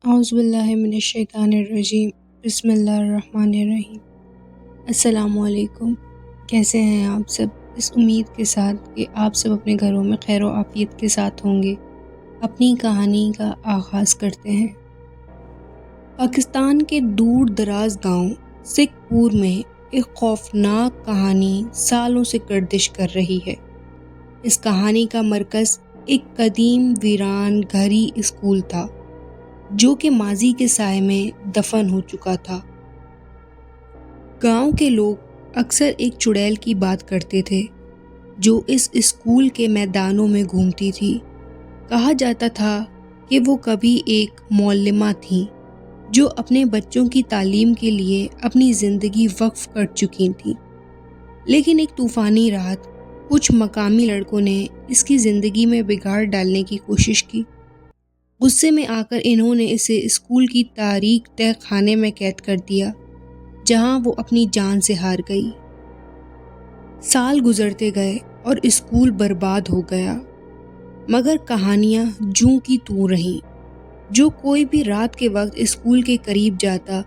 اعوذ باللہ من الشیطان الرجیم بسم اللہ الرحمن الرحیم۔ السلام علیکم، کیسے ہیں آپ سب؟ اس امید کے ساتھ کہ آپ سب اپنے گھروں میں خیر و عافیت کے ساتھ ہوں گے، اپنی کہانی کا آغاز کرتے ہیں۔ پاکستان کے دور دراز گاؤں سکھ پور میں ایک خوفناک کہانی سالوں سے گردش کر رہی ہے۔ اس کہانی کا مرکز ایک قدیم ویران گھری اسکول تھا جو کہ ماضی کے سائے میں دفن ہو چکا تھا۔ گاؤں کے لوگ اکثر ایک چڑیل کی بات کرتے تھے جو اس اسکول کے میدانوں میں گھومتی تھی۔ کہا جاتا تھا کہ وہ کبھی ایک معلمہ تھیں جو اپنے بچوں کی تعلیم کے لیے اپنی زندگی وقف کر چکی تھیں، لیکن ایک طوفانی رات کچھ مقامی لڑکوں نے اس کی زندگی میں بگاڑ ڈالنے کی کوشش کی۔ غصے میں آ کر انہوں نے اسے اسکول کی تاریک تہہ خانے میں قید کر دیا، جہاں وہ اپنی جان سے ہار گئی۔ سال گزرتے گئے اور اسکول برباد ہو گیا، مگر کہانیاں جوں کی توں رہیں۔ جو کوئی بھی رات کے وقت اسکول کے قریب جاتا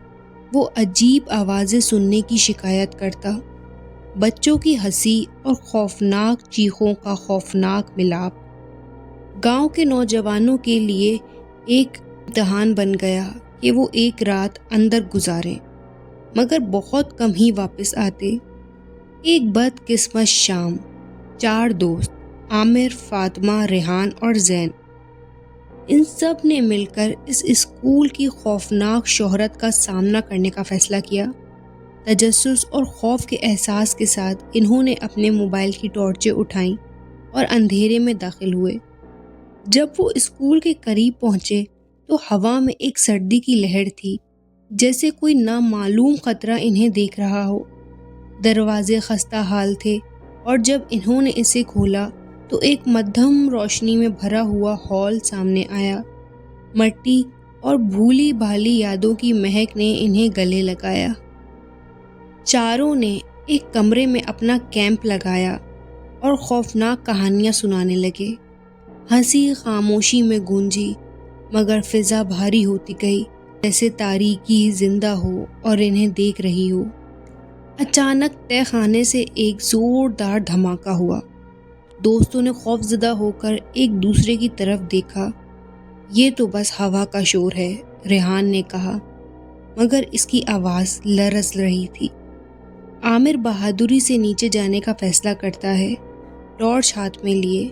وہ عجیب آوازیں سننے کی شکایت کرتا، بچوں کی ہنسی اور خوفناک چیخوں کا خوفناک ملاپ۔ گاؤں کے نوجوانوں کے لیے ایک امتحان بن گیا کہ وہ ایک رات اندر گزاریں، مگر بہت کم ہی واپس آتے۔ ایک بدقسمت شام 4 دوست عامر، فاطمہ، ریحان اور زین، ان سب نے مل کر اس اسکول کی خوفناک شہرت کا سامنا کرنے کا فیصلہ کیا۔ تجسس اور خوف کے احساس کے ساتھ انہوں نے اپنے موبائل کی ٹارچیں اٹھائیں اور اندھیرے میں داخل ہوئے۔ جب وہ اسکول کے قریب پہنچے تو ہوا میں ایک سردی کی لہر تھی، جیسے کوئی نامعلوم خطرہ انہیں دیکھ رہا ہو۔ دروازے خستہ حال تھے اور جب انہوں نے اسے کھولا تو ایک مدھم روشنی میں بھرا ہوا ہال سامنے آیا۔ مٹی اور بھولی بھالی یادوں کی مہک نے انہیں گلے لگایا۔ چاروں نے ایک کمرے میں اپنا کیمپ لگایا اور خوفناک کہانیاں سنانے لگے۔ ہنسی خاموشی میں گونجی، مگر فضا بھاری ہوتی گئی، جیسے تاریکی زندہ ہو اور انہیں دیکھ رہی ہو۔ اچانک تہہ خانے سے ایک زوردار دھماکہ ہوا۔ دوستوں نے خوفزدہ ہو کر ایک دوسرے کی طرف دیکھا۔ یہ تو بس ہوا کا شور ہے، ریحان نے کہا، مگر اس کی آواز لرز رہی تھی۔ عامر بہادری سے نیچے جانے کا فیصلہ کرتا ہے، ٹارچ ہاتھ میں لیے۔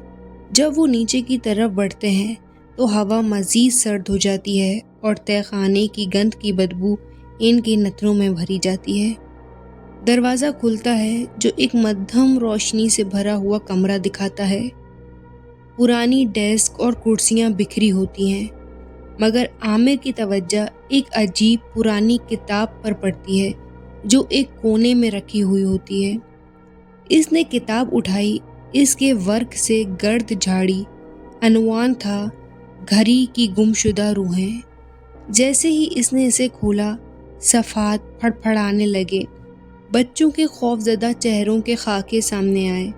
جب وہ نیچے کی طرف بڑھتے ہیں تو ہوا مزید سرد ہو جاتی ہے اور تہہ خانے کی گند کی بدبو ان کے نتنوں میں بھری جاتی ہے۔ دروازہ کھلتا ہے جو ایک مدھم روشنی سے بھرا ہوا کمرہ دکھاتا ہے۔ پرانی ڈیسک اور کرسیاں بکھری ہوتی ہیں، مگر عامر کی توجہ ایک عجیب پرانی کتاب پر پڑتی ہے جو ایک کونے میں رکھی ہوئی ہوتی ہے۔ اس نے کتاب اٹھائی، اس کے ورق سے گرد جھاڑی۔ عنوان تھا گھری کی گمشدہ روحیں۔ جیسے ہی اس نے اسے کھولا، صفحات پھڑپھڑانے لگے، بچوں کے خوفزدہ چہروں کے خاکے سامنے آئے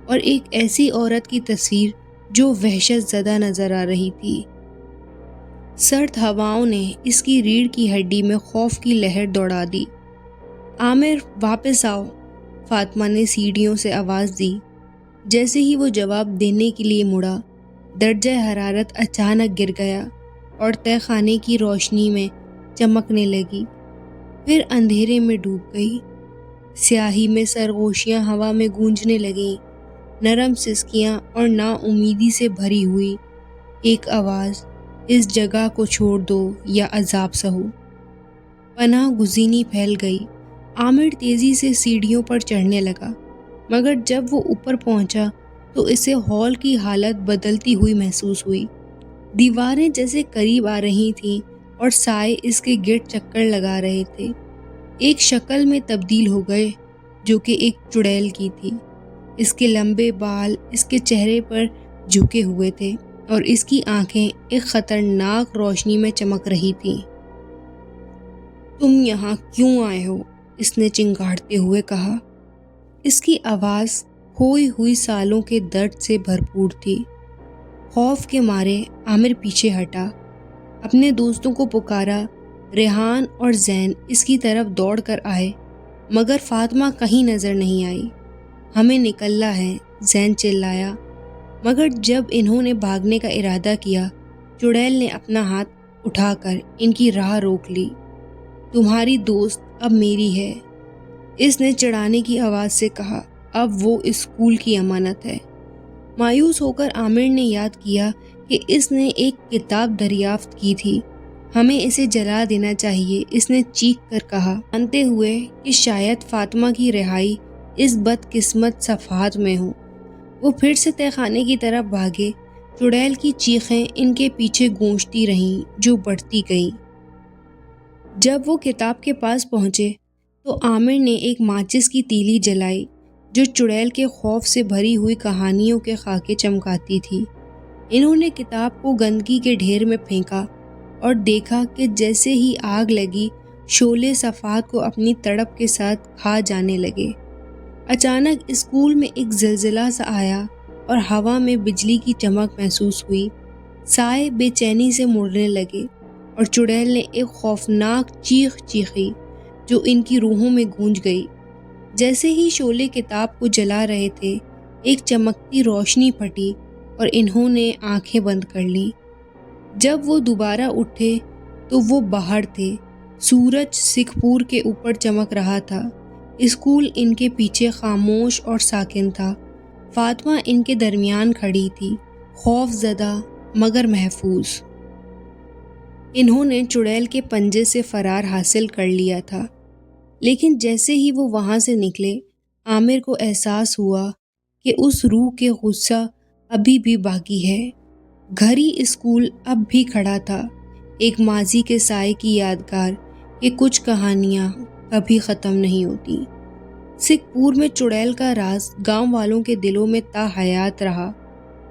اور ایک ایسی عورت کی تصویر جو وحشت زدہ نظر آ رہی تھی۔ سرد ہواؤں نے اس کی ریڑھ کی ہڈی میں خوف کی لہر دوڑا دی۔ عامر واپس آؤ، فاطمہ نے سیڑھیوں سے آواز دی۔ جیسے ہی وہ جواب دینے کے لیے مڑا، درجہ حرارت اچانک گر گیا اور تہہ خانے کی روشنی میں چمکنے لگی، پھر اندھیرے میں ڈوب گئی۔ سیاہی میں سرگوشیاں ہوا میں گونجنے لگیں، نرم سسکیاں اور نا امیدی سے بھری ہوئی ایک آواز، اس جگہ کو چھوڑ دو یا عذاب سہو۔ پناہ گزینی پھیل گئی۔ عامر تیزی سے سیڑھیوں پر چڑھنے لگا، مگر جب وہ اوپر پہنچا تو اسے ہال کی حالت بدلتی ہوئی محسوس ہوئی۔ دیواریں جیسے قریب آ رہی تھیں اور سائے اس کے گرد چکر لگا رہے تھے۔ ایک شکل میں تبدیل ہو گئے جو کہ ایک چڑیل کی تھی۔ اس کے لمبے بال اس کے چہرے پر جھکے ہوئے تھے اور اس کی آنکھیں ایک خطرناک روشنی میں چمک رہی تھیں۔ تم یہاں کیوں آئے ہو؟ اس نے چنگاڑتے ہوئے کہا۔ اس کی آواز کھوئی ہوئی سالوں کے درد سے بھرپور تھی۔ خوف کے مارے عامر پیچھے ہٹا۔ اپنے دوستوں کو پکارا۔ ریحان اور زین اس کی طرف دوڑ کر آئے مگر فاطمہ کہیں نظر نہیں آئی۔ ہمیں نکلنا ہے، زین چلایا، مگر جب انہوں نے بھاگنے کا ارادہ کیا چڑیل نے اپنا ہاتھ اٹھا کر ان کی راہ روک لی۔ تمہاری دوست اب میری ہے، اس نے چڑھانے کی آواز سے کہا، اب وہ اسکول کی امانت ہے۔ مایوس ہو کر عامر نے یاد کیا کہ اس نے ایک کتاب دریافت کی تھی، ہمیں اسے جلا دینا چاہیے، اس نے چیخ کر کہا، جانتے ہوئے کہ شاید فاطمہ کی رہائی اس بدقسمت صفحات میں ہو۔ وہ پھر سے تہہ خانے کی طرف بھاگے۔ چڑیل کی چیخیں ان کے پیچھے گونجتی رہیں جو بڑھتی گئیں۔ جب وہ کتاب کے پاس پہنچے تو عامر نے ایک ماچس کی تیلی جلائی جو چڑیل کے خوف سے بھری ہوئی کہانیوں کے خاکے چمکاتی تھی۔ انہوں نے کتاب کو گندگی کے ڈھیر میں پھینکا اور دیکھا کہ جیسے ہی آگ لگی شعلے صفحات کو اپنی تڑپ کے ساتھ کھا جانے لگے۔ اچانک اسکول میں ایک زلزلہ سا آیا اور ہوا میں بجلی کی چمک محسوس ہوئی۔ سائے بے چینی سے مڑنے لگے اور چڑیل نے ایک خوفناک چیخ چیخی جو ان کی روحوں میں گونج گئی۔ جیسے ہی شعلے کتاب کو جلا رہے تھے ایک چمکتی روشنی پھٹی اور انہوں نے آنکھیں بند کر لیں۔ جب وہ دوبارہ اٹھے تو وہ باہر تھے، سورج سکھپور کے اوپر چمک رہا تھا۔ اسکول ان کے پیچھے خاموش اور ساکن تھا۔ فاطمہ ان کے درمیان کھڑی تھی، خوف زدہ مگر محفوظ۔ انہوں نے چڑیل کے پنجے سے فرار حاصل کر لیا تھا، لیکن جیسے ہی وہ وہاں سے نکلے عامر کو احساس ہوا کہ اس روح کے غصہ ابھی بھی باقی ہے۔ گھری اسکول اب بھی کھڑا تھا، ایک ماضی کے سائے کی یادگار کہ کچھ کہانیاں کبھی ختم نہیں ہوتی۔ سکھپور میں چڑیل کا راز گاؤں والوں کے دلوں میں تا حیات رہا۔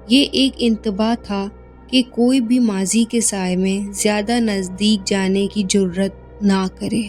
یہ ایک انتباہ تھا کہ کوئی بھی ماضی کے سائے میں زیادہ نزدیک جانے کی جرات نہ کرے۔